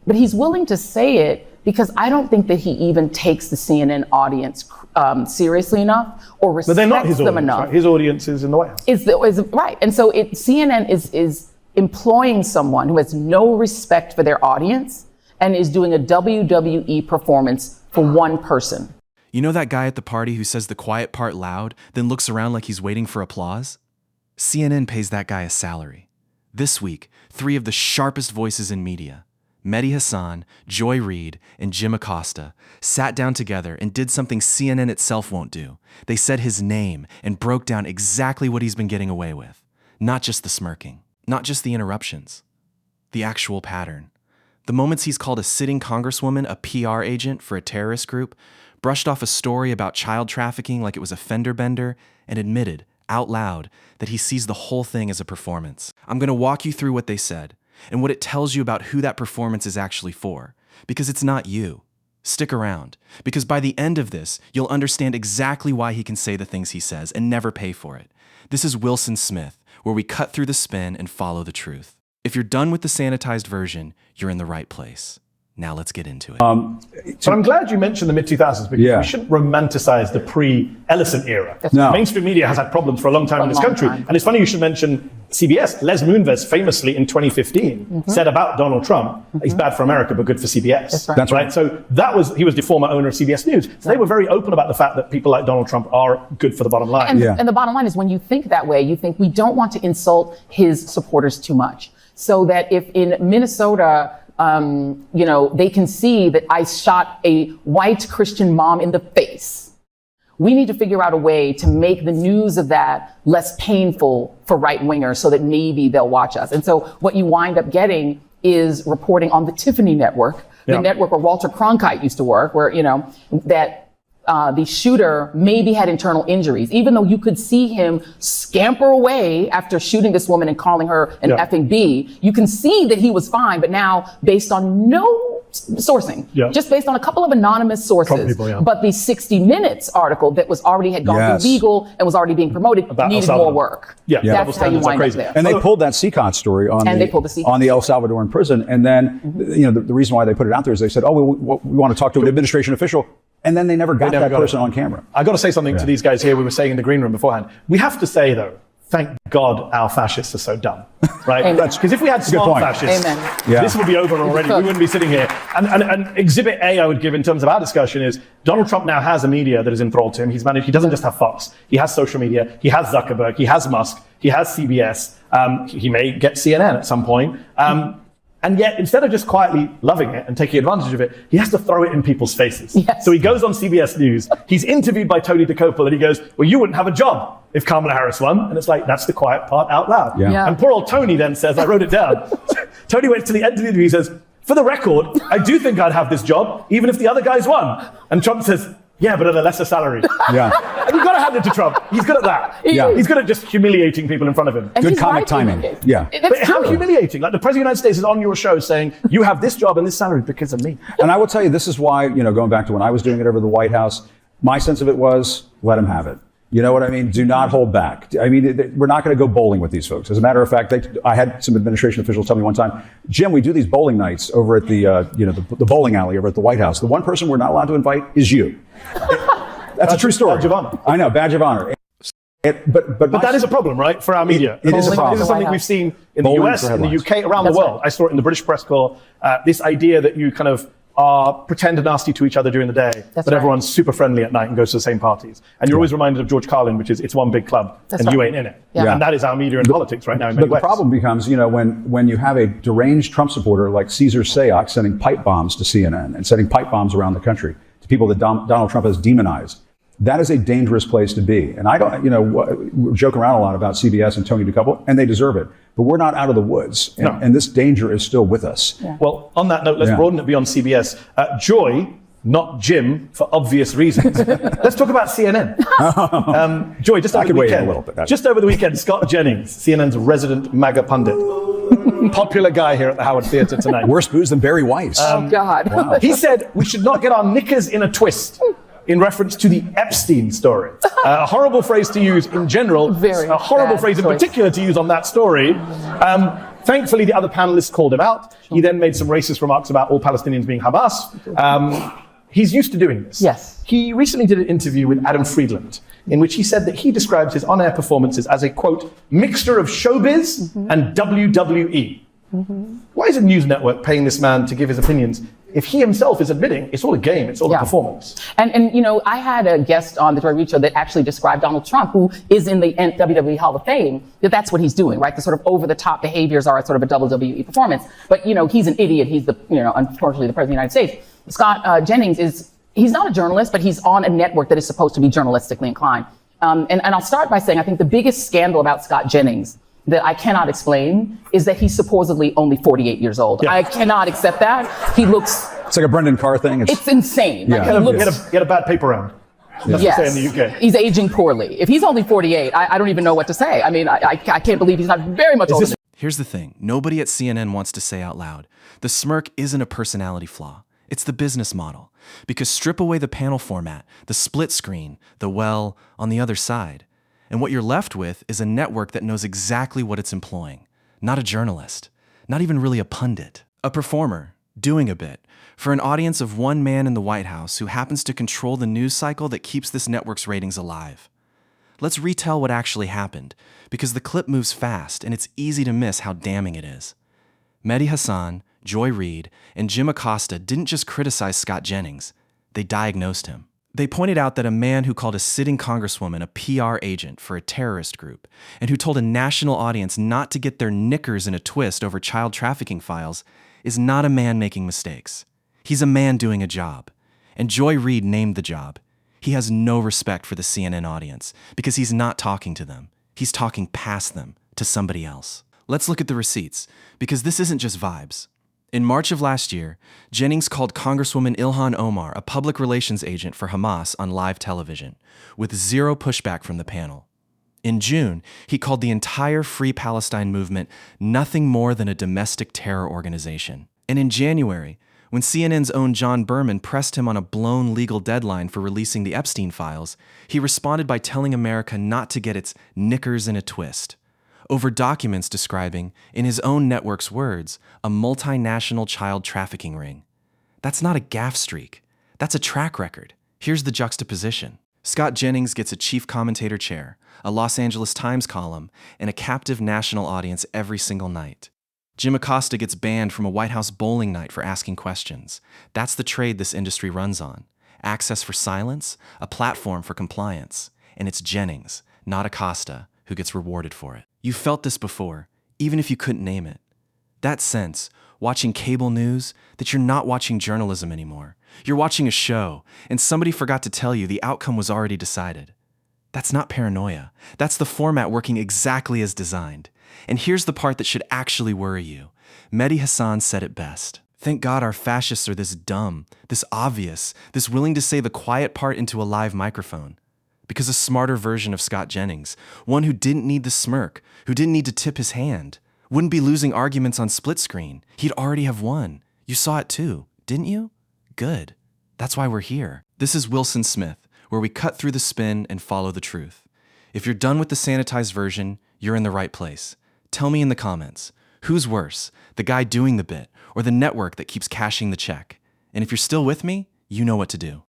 But he's willing to say it because I don't think that he even takes the CNN audience seriously enough or respects them enough. Right? His audience is in the White House. Is right. And so CNN is employing someone who has no respect for their audience and is doing a WWE performance for one person. You know that guy at the party who says the quiet part loud, then looks around like he's waiting for applause? CNN pays that guy a salary. This week, 3 of the sharpest voices in media, Mehdi Hasan, Reid, and Jim Acosta, sat down together and did something CNN itself won't do. They said his name and broke down exactly what he's been getting away with. Not just the smirking, not just the interruptions, the actual pattern. The moments he's called a sitting congresswoman a PR agent for a terrorist group, brushed off a story about child trafficking like it was a fender bender, and admitted, out loud, that he sees the whole thing as a performance. I'm going to walk you through what they said, and what it tells you about who that performance is actually for, because it's not you. Stick around, because by the end of this, you'll understand exactly why he can say the things he says and never pay for it. This is Wilson Smith, where we cut through the spin and follow the truth. If you're done with the sanitized version, you're in the right place. Now let's get into it. So I'm glad you mentioned the mid-2000s because we shouldn't romanticize the pre-Ellison era. No. Mainstream media has had problems for a long time in this country. And it's funny you should mention CBS. Les Moonves famously in 2015 said about Donald Trump, he's bad for America but good for CBS. That's right. So he was the former owner of CBS News. So they were very open about the fact that people like Donald Trump are good for the bottom line. And the bottom line is when you think that way, you think we don't want to insult his supporters too much. So that if in Minnesota, they can see that I shot a white Christian mom in the face. We need to figure out a way to make the news of that less painful for right-wingers so that maybe they'll watch us. And so what you wind up getting is reporting on the Tiffany network, the network where Walter Cronkite used to work, where, that the shooter maybe had internal injuries, even though you could see him scamper away after shooting this woman and calling her an effing B. You can see that he was fine, but now based on no sourcing, just based on a couple of anonymous sources, but the 60 Minutes article that had gone through legal and was already being promoted needed more work. That's how you wind up there. And they pulled that CCOT story on the El Salvadoran prison. And then, the reason why they put it out there is they said, we want to talk to an administration official. And then they never got that person on camera. I got to say something to these guys here. We were saying in the green room beforehand. We have to say, though, thank God our fascists are so dumb, right? Because if we had smart fascists, this would be over already. We wouldn't be sitting here. And exhibit A I would give in terms of our discussion is Donald Trump now has a media that is enthralled to him. He doesn't just have Fox. He has social media. He has Zuckerberg. He has Musk. He has CBS. He may get CNN at some point. And yet, instead of just quietly loving it and taking advantage of it, he has to throw it in people's faces. So he goes on CBS News. He's interviewed by Tony DeCoppel, and he goes, well, you wouldn't have a job if Kamala Harris won. And it's like, that's the quiet part out loud. And poor old Tony then says, I wrote it down. Tony went to the end of the interview. He says, for the record, I do think I'd have this job, even if the other guys won. And Trump says, yeah, but at a lesser salary. And you've got to hand it to Trump. He's good at that. He's good at just humiliating people in front of him. And good comic timing. But how humiliating? Like the President of the United States is on your show saying, you have this job and this salary because of me. And I will tell you, this is why, going back to when I was doing it over the White House, my sense of it was, let him have it. You know what I mean? Do not hold back. I mean, we're not going to go bowling with these folks. As a matter of fact, I had some administration officials tell me one time, Jim, we do these bowling nights over at the bowling alley over at the White House. The one person we're not allowed to invite is you. That's a true story. Badge of honor. I know, badge of honor. But that is a problem, right, for our media. It is a problem. This is something we've seen in the US, in the UK, around the world. I saw it in the British press corps. This idea that you kind of pretend nasty to each other during the day, but everyone's super friendly at night and goes to the same parties. And you're always reminded of George Carlin, which is, it's one big club, and you ain't in it. And that is our media and politics right now in many ways. But the problem becomes, when you have a deranged Trump supporter like Caesar Sayoc sending pipe bombs to CNN and sending pipe bombs around the country to people that Donald Trump has demonized, that is a dangerous place to be. And I don't, we're joking around a lot about CBS and Tony DeCoppel, and they deserve it. But we're not out of the woods. And this danger is still with us. Well, on that note, let's broaden it beyond CBS. Joy, not Jim, for obvious reasons. Let's talk about CNN. Joy, just over the weekend. Just over the weekend, Scott Jennings, CNN's resident MAGA pundit. Popular guy here at the Howard Theater tonight. Worse booze than Barry Weiss. Oh, God. Wow. He said we should not get our knickers in a twist in reference to the Epstein story. A horrible phrase to use in general, a horrible phrase in particular to use on that story. Thankfully, the other panelists called him out. He then made some racist remarks about all Palestinians being Hamas. He's used to doing this. Yes. He recently did an interview with Adam Friedland in which he said that he describes his on-air performances as a, quote, mixture of showbiz and WWE. Why is a news network paying this man to give his opinions if he himself is admitting it's all a game, it's all a performance? And you know, I had a guest on the Joy Reid show that actually described Donald Trump, who is in the WWE Hall of Fame, that's what he's doing, right? The sort of over-the-top behaviors are sort of a WWE performance. But, you know, he's an idiot. He's unfortunately, the President of the United States. Scott Jennings he's not a journalist, but he's on a network that is supposed to be journalistically inclined. And I'll start by saying I think the biggest scandal about Scott Jennings that I cannot explain is that he's supposedly only 48 years old. Yeah. I cannot accept that. He looks... It's like a Brendan Carr thing. It's insane. Yeah. Like, he had a bad paper round. That's yes. what they say in the UK. He's aging poorly. If he's only 48, I don't even know what to say. I mean, I can't believe he's not very much older. Here's the thing. Nobody at CNN wants to say out loud, the smirk isn't a personality flaw. It's the business model. Because strip away the panel format, the split screen, the well on the other side, and what you're left with is a network that knows exactly what it's employing. Not a journalist. Not even really a pundit. A performer, doing a bit, for an audience of one man in the White House who happens to control the news cycle that keeps this network's ratings alive. Let's retell what actually happened, because the clip moves fast and it's easy to miss how damning it is. Mehdi Hasan, Joy Reid, and Jim Acosta didn't just criticize Scott Jennings, they diagnosed him. They pointed out that a man who called a sitting congresswoman a PR agent for a terrorist group, and who told a national audience not to get their knickers in a twist over child trafficking files, is not a man making mistakes. He's a man doing a job. And Joy Reid named the job. He has no respect for the CNN audience, because he's not talking to them. He's talking past them, to somebody else. Let's look at the receipts, because this isn't just vibes. In March of last year, Jennings called Congresswoman Ilhan Omar a public relations agent for Hamas on live television, with zero pushback from the panel. In June, he called the entire Free Palestine movement nothing more than a domestic terror organization. And in January, when CNN's own John Berman pressed him on a blown legal deadline for releasing the Epstein files, he responded by telling America not to get its knickers in a twist, over documents describing, in his own network's words, a multinational child trafficking ring. That's not a gaffe streak. That's a track record. Here's the juxtaposition. Scott Jennings gets a chief commentator chair, a Los Angeles Times column, and a captive national audience every single night. Jim Acosta gets banned from a White House bowling night for asking questions. That's the trade this industry runs on. Access for silence, a platform for compliance. And it's Jennings, not Acosta, who gets rewarded for it. You felt this before, even if you couldn't name it. That sense, watching cable news, that you're not watching journalism anymore. You're watching a show, and somebody forgot to tell you the outcome was already decided. That's not paranoia. That's the format working exactly as designed. And here's the part that should actually worry you. Mehdi Hasan said it best. Thank God our fascists are this dumb, this obvious, this willing to say the quiet part into a live microphone. Because a smarter version of Scott Jennings, one who didn't need the smirk, who didn't need to tip his hand, wouldn't be losing arguments on split screen. He'd already have won. You saw it too, didn't you? Good. That's why we're here. This is Wilson Smith, where we cut through the spin and follow the truth. If you're done with the sanitized version, you're in the right place. Tell me in the comments, who's worse, the guy doing the bit or the network that keeps cashing the check? And if you're still with me, you know what to do.